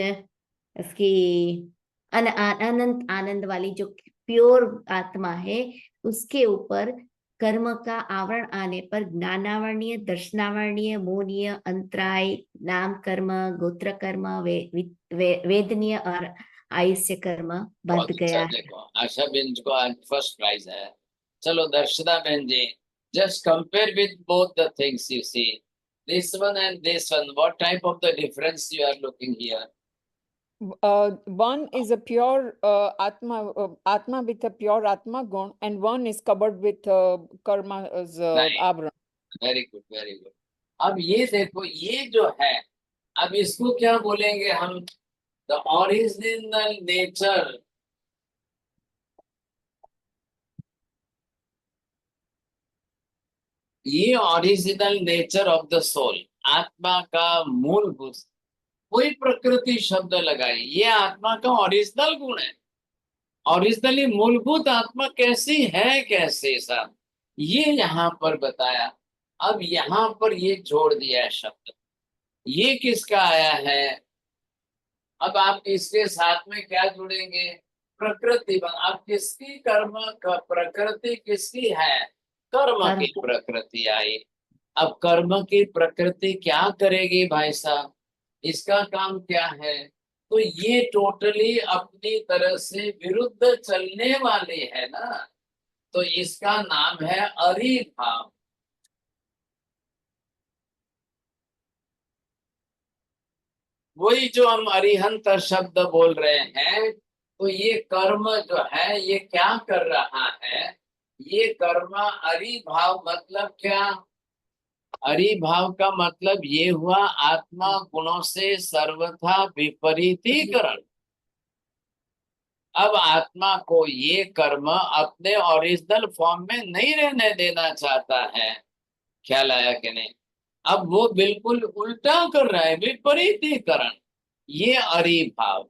इसकी अनंत आनंद वाली जो प्योर आत्मा है, उसके ऊपर कर्म का आवरण आने पर ज्ञानावरणीय दर्शनावरणीय मोनीय अंतराय नाम कर्म गोत्र कर्म वेदनीय और आयुष्य कर्म बंध बहुत गया अच्छा। है। देखो आशा बहन को आज फर्स्ट प्राइज है। चलो दर्शना बहन ji, just compare with both the things you see, this one and this one, what type of the difference you are looking here? One is a pure Atma with a pure Atma gun, and one is covered with karma's avran. Very good very good. अब ये देखो, ये जो है अब इसको क्या बोलेंगे हम? The original nature. ये original nature of the soul, आत्मा का मूलभूत। कोई प्रकृति शब्द लगाए, ये आत्मा का ओरिजिनल गुण है। ओरिजिनली मूलभूत आत्मा कैसी है, कैसे साहब, ये यहाँ पर बताया। अब यहाँ पर ये जोड़ दिया है शब्द, ये किसका आया है? अब आप इसके साथ में क्या जुड़ेंगे? प्रकृति। अब किसकी कर्म का प्रकृति किसकी है? कर्म की प्रकृति आई। अब कर्म की प्रकृति क्या करेगी भाई साहब? इसका काम क्या है? तो ये टोटली अपनी तरह से विरुद्ध चलने वाले है ना, तो इसका नाम है अरिभाव। वही जो हम अरिहंत शब्द बोल रहे हैं। तो ये कर्म जो है ये क्या कर रहा है? ये कर्म अरिभाव मतलब क्या? अरिभाव का मतलब ये हुआ आत्मा गुणों से सर्वथा विपरीतीकरण। अब आत्मा को ये कर्म अपने ओरिजिनल फॉर्म में नहीं रहने देना चाहता है, ख्याल आया कि नहीं? अब वो बिल्कुल उल्टा कर रहा है, विपरीतीकरण, ये अरिभाव।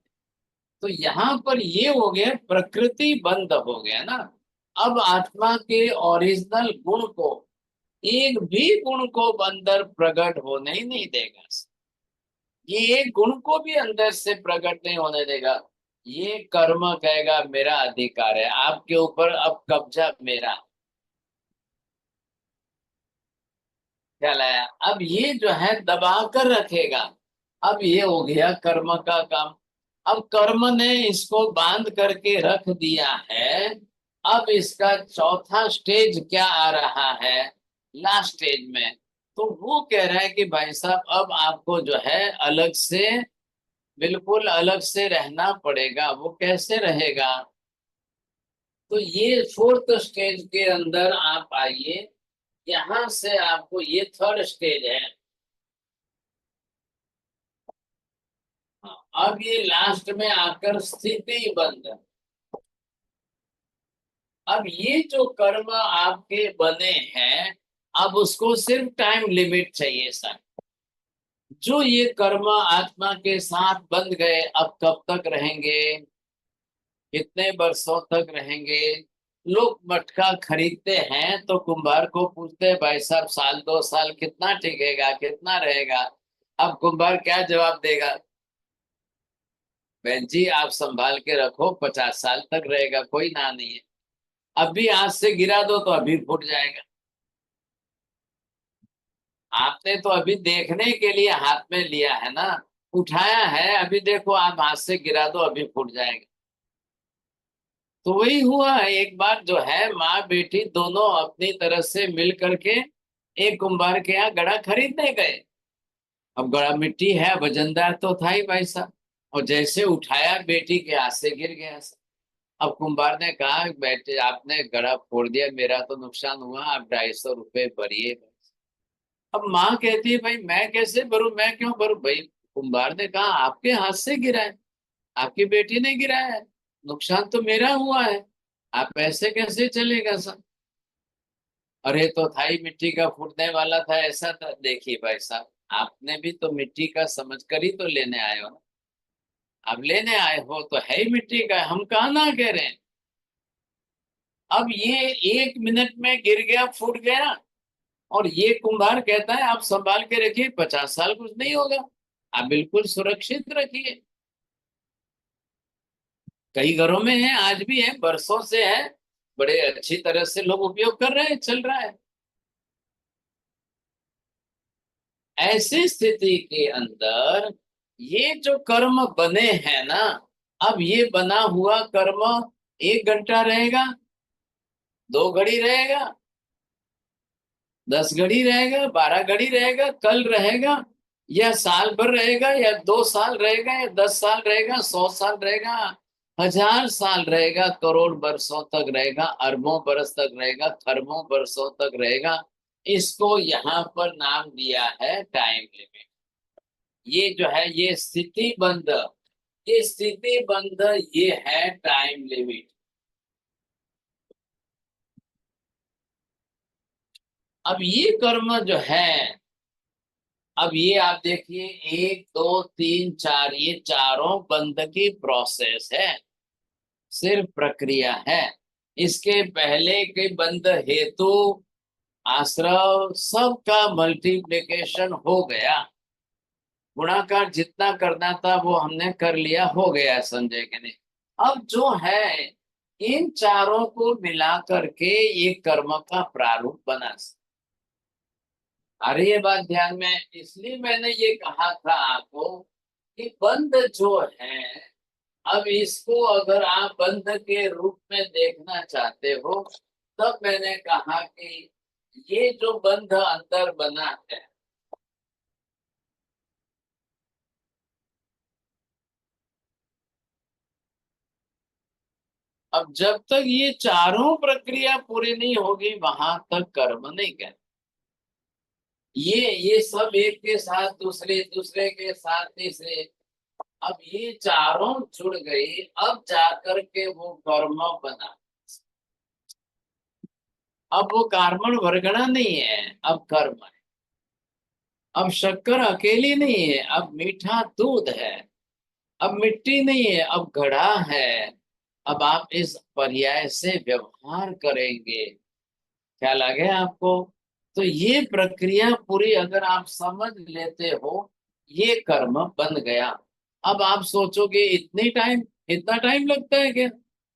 तो यहाँ पर ये हो गया, प्रकृति बंद हो गया ना। अब आत्मा के ओरिजिनल गुण को, एक भी गुण को अंदर प्रकट होने ही नहीं देगा। ये एक गुण को भी अंदर से प्रकट नहीं होने देगा। ये कर्म कहेगा मेरा अधिकार है आपके ऊपर, अब कब्जा मेरा। क्या लाया? अब ये जो है दबा कर रखेगा। अब ये हो गया कर्म का काम। अब कर्म ने इसको बांध करके रख दिया है। अब इसका चौथा स्टेज क्या आ रहा है, लास्ट स्टेज में? तो वो कह रहा है कि भाई साहब अब आपको जो है अलग से, बिल्कुल अलग से रहना पड़ेगा। वो कैसे रहेगा? तो ये फोर्थ स्टेज के अंदर आप आइए। यहां से आपको, ये थर्ड स्टेज है। अब ये लास्ट में आकर स्थिति बंद। अब ये जो कर्म आपके बने हैं, अब उसको सिर्फ टाइम लिमिट चाहिए सर। जो ये कर्म आत्मा के साथ बंध गए, अब कब तक रहेंगे, कितने वर्षों तक रहेंगे? लोग मटका खरीदते हैं तो कुंभार को पूछते हैं भाई साहब साल 2 साल कितना टिकेगा, कितना रहेगा? अब कुंभार क्या जवाब देगा? बहन जी आप संभाल के रखो, 50 साल तक रहेगा, कोई ना नहीं है। अभी हाथ से गिरा दो तो अभी फूट जाएगा। आपने तो अभी देखने के लिए हाथ में लिया है ना, उठाया है, अभी देखो आप हाथ से गिरा दो अभी फूट जाएगा। तो वही हुआ है। एक बार जो है माँ बेटी दोनों अपनी तरफ से मिल करके एक कुंभार के यहाँ घड़ा खरीदने गए। अब घड़ा मिट्टी है, वजनदार तो था ही भाई साहब, और जैसे उठाया बेटी के हाथ से गिर गया। अब कुंभार ने कहा बेटे आपने घड़ा फोड़ दिया, मेरा तो नुकसान हुआ, आप 250 रुपए भरिए। अब माँ कहती है भाई मैं कैसे भरूं, मैं क्यों भरूं? भाई कुंभार ने कहा आपके हाथ से गिरा है, आपकी बेटी ने गिराया है, नुकसान तो मेरा हुआ है, आप ऐसे कैसे चलेगा सर? अरे तो था ही मिट्टी का फूटने वाला था, ऐसा था। देखिए भाई साहब आपने भी तो मिट्टी का समझ कर ही तो लेने आए हो ना। अब लेने आए हो तो है ही मिट्टी का, हम कहाँ ना कह रहे हैं। अब ये 1 मिनट में गिर गया, फूट गया, और ये कुंभार कहता है आप संभाल के रखिए, 50 साल कुछ नहीं होगा, आप बिल्कुल सुरक्षित रखिए। कई घरों में है, आज भी है, बरसों से है, बड़े अच्छी तरह से लोग उपयोग कर रहे हैं, चल रहा है। ऐसी स्थिति के अंदर ये जो कर्म बने हैं ना, अब ये बना हुआ कर्म 1 घंटा रहेगा, 2 घड़ी रहेगा, 10 घड़ी रहेगा, 12 घड़ी रहेगा, कल रहेगा, या साल भर रहेगा, या 2 साल रहेगा, या 10 साल रहेगा, 100 साल रहेगा, 1000 साल रहेगा, करोड़ वर्षों तक रहेगा, अरबों बरस तक रहेगा, खरबों वर्षों तक रहेगा। इसको यहाँ पर नाम दिया है टाइम लिमिट। ये जो है ये स्थिति बंध, ये स्थिति बंध, ये है टाइम लिमिट। अब ये कर्म जो है, अब ये आप देखिए 1 2 3 4, ये चारों बंध की प्रोसेस है, सिर्फ प्रक्रिया है। इसके पहले के बंध हेतु आश्रव सबका मल्टीप्लिकेशन हो गया, गुणाकार जितना करना था वो हमने कर लिया, हो गया, समझे कि नहीं? अब जो है इन चारों को मिला करके ये कर्म का प्रारूप बना। अरे ये बात ध्यान में, इसलिए मैंने ये कहा था आपको कि बंध जो है, अब इसको अगर आप बंध के रूप में देखना चाहते हो, तब मैंने कहा कि ये जो बंध अंदर बना है, अब जब तक ये चारों प्रक्रिया पूरी नहीं होगी वहां तक कर्म नहीं कर। ये सब एक के साथ दूसरे, दूसरे के साथ तीसरे, अब ये चारों जुड़ गई, अब जाकर के वो कर्म बना। अब वो कार्बन वर्गणा नहीं है, अब कर्म है। अब शक्कर अकेली नहीं है, अब मीठा दूध है। अब मिट्टी नहीं है, अब घड़ा है। अब आप इस पर्याय से व्यवहार करेंगे। ख्याल आ गया आपको? तो ये प्रक्रिया पूरी अगर आप समझ लेते हो, ये कर्म बन गया। अब आप सोचोगे इतना टाइम लगता है क्या?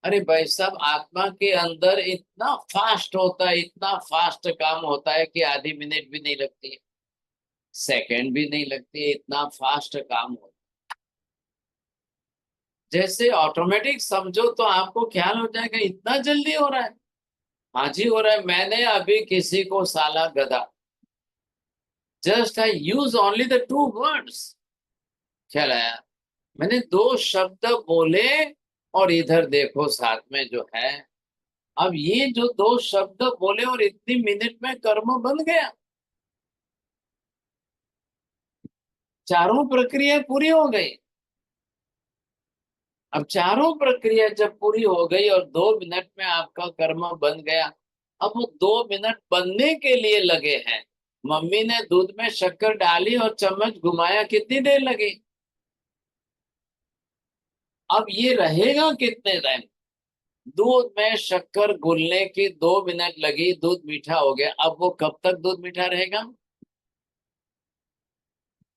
अरे भाई साहब, आत्मा के अंदर इतना फास्ट होता है, इतना फास्ट काम होता है कि आधी मिनट भी नहीं लगती है, सेकंड भी नहीं लगती है, इतना फास्ट काम होता है। जैसे ऑटोमेटिक समझो तो आपको ख्याल हो जाएगा इतना जल्दी हो रहा है। हाँ जी हो रहा है। मैंने अभी किसी को साला गधा, just I use only the 2 words. ख्याल आया? मैंने 2 शब्द बोले और इधर देखो साथ में जो है, अब ये जो 2 शब्द बोले और इतनी मिनट में कर्म बन गया। चारों प्रक्रिया पूरी हो गई। अब चारों प्रक्रिया जब पूरी हो गई और 2 मिनट में आपका कर्म बन गया, अब वो 2 मिनट बनने के लिए लगे हैं। मम्मी ने दूध में शक्कर डाली और चम्मच घुमाया, कितनी देर लगी? अब ये रहेगा कितने टाइम? दूध में शक्कर घुलने की 2 मिनट लगी, दूध मीठा हो गया। अब वो कब तक दूध मीठा रहेगा?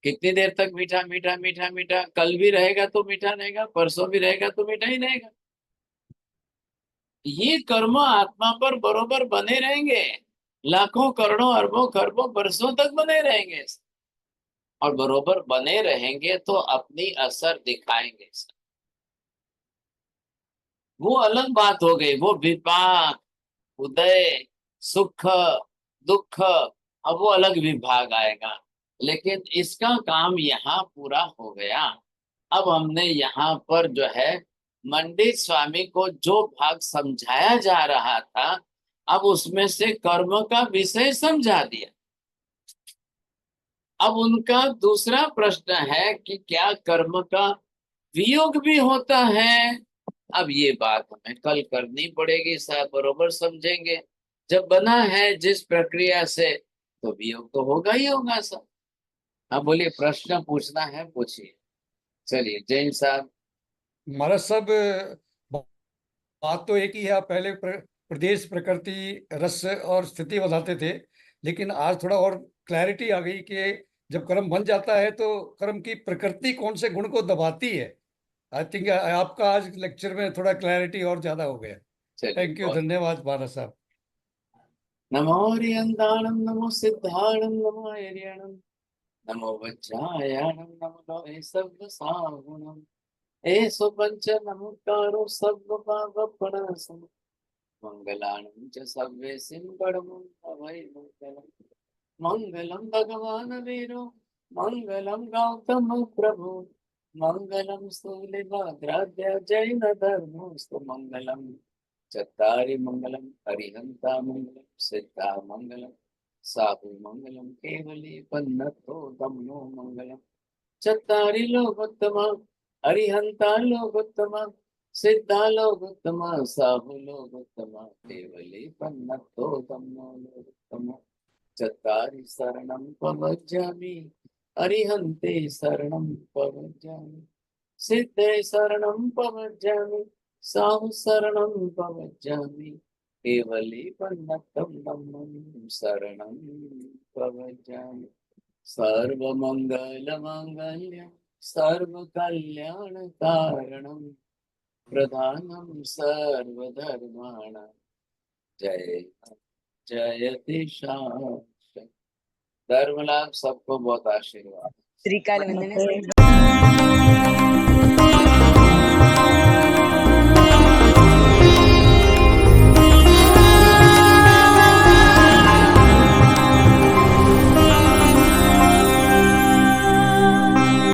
कितनी देर तक मीठा मीठा मीठा मीठा? कल भी रहेगा तो मीठा रहेगा, परसों भी रहेगा तो मीठा ही रहेगा। ये कर्म आत्मा पर बरोबर बने रहेंगे, लाखों करोड़ों अरबों खरबों बरसों तक बने रहेंगे। और बरोबर बने रहेंगे तो अपनी असर दिखाएंगे। वो अलग बात हो गई, वो विपाक, उदय, सुख, दुख, अब वो अलग विभाग आएगा। लेकिन इसका काम यहाँ पूरा हो गया। अब हमने यहाँ पर जो है मंडित स्वामी को जो भाग समझाया जा रहा था, अब उसमें से कर्म का विषय समझा दिया। अब उनका दूसरा प्रश्न है कि क्या कर्म का वियोग भी होता है? अब ये बात हमें कल करनी पड़ेगी साहब, बरोबर समझेंगे। जब बना है जिस प्रक्रिया से, तो वियोग तो होगा ही होगा सर। हाँ बोलिए, प्रश्न पूछना है पूछिए। चलिए जैन साहब। महाराज साहब, बात तो एक ही है। आप पहले प्रदेश, प्रकृति, रस और स्थिति बताते थे, लेकिन आज थोड़ा और क्लैरिटी आ गई कि जब कर्म बन जाता है तो कर्म की प्रकृति कौन से गुण को दबाती है। आई थिंक आपका आज लेक्चर में थोड़ा क्लैरिटी और ज्यादा हो गया। थैंक यू, धन्यवाद महाराज साहब। नमो रियंदाणम, नमो सिद्धाणम, नमो ऐर्यणम, नमो वज्रायणम, नमो सर्व सागुणम, एसो पंच नमोकारो सर्व पापप्रणाशम, मंगलाणं च सर्वेसिं परमं भवै मंगलम्। मंगलम भगवान वीरो, मंगलम गौतम प्रभु, मंगलम स्थूलिभद्राद्य जैन धर्मोस्तु, मंगलम चत्तारि मंगलम अरिहंता मंगलम सिद्धा मंगलम साहु मंगलम केवली पन्नतो दमनो मंगलम चत्तारि लोकोत्तमा अरिहंता लोकोत्तमा सिद्धा लोकोत्तमा साहु लोकोत्तमा केवली पन्नतो दमनो लोकोत्तमा चत्तारि शरणं प्रव्रजामि अरिहन्ते शरणं प्रव्रजामि सिद्धे शरणं प्रव्रजामि साहु शरणं प्रव्रजामि केवली पन्नतं दमनं शरणं प्रव्रजामि सर्वमंगलमांगल्यं सर्वकल्याणकारणं प्रधानं सर्वधर्माणां जय जयति शांति। धर्म लाभ सबको बहुत आशीर्वाद। श्रीकाल वंदना।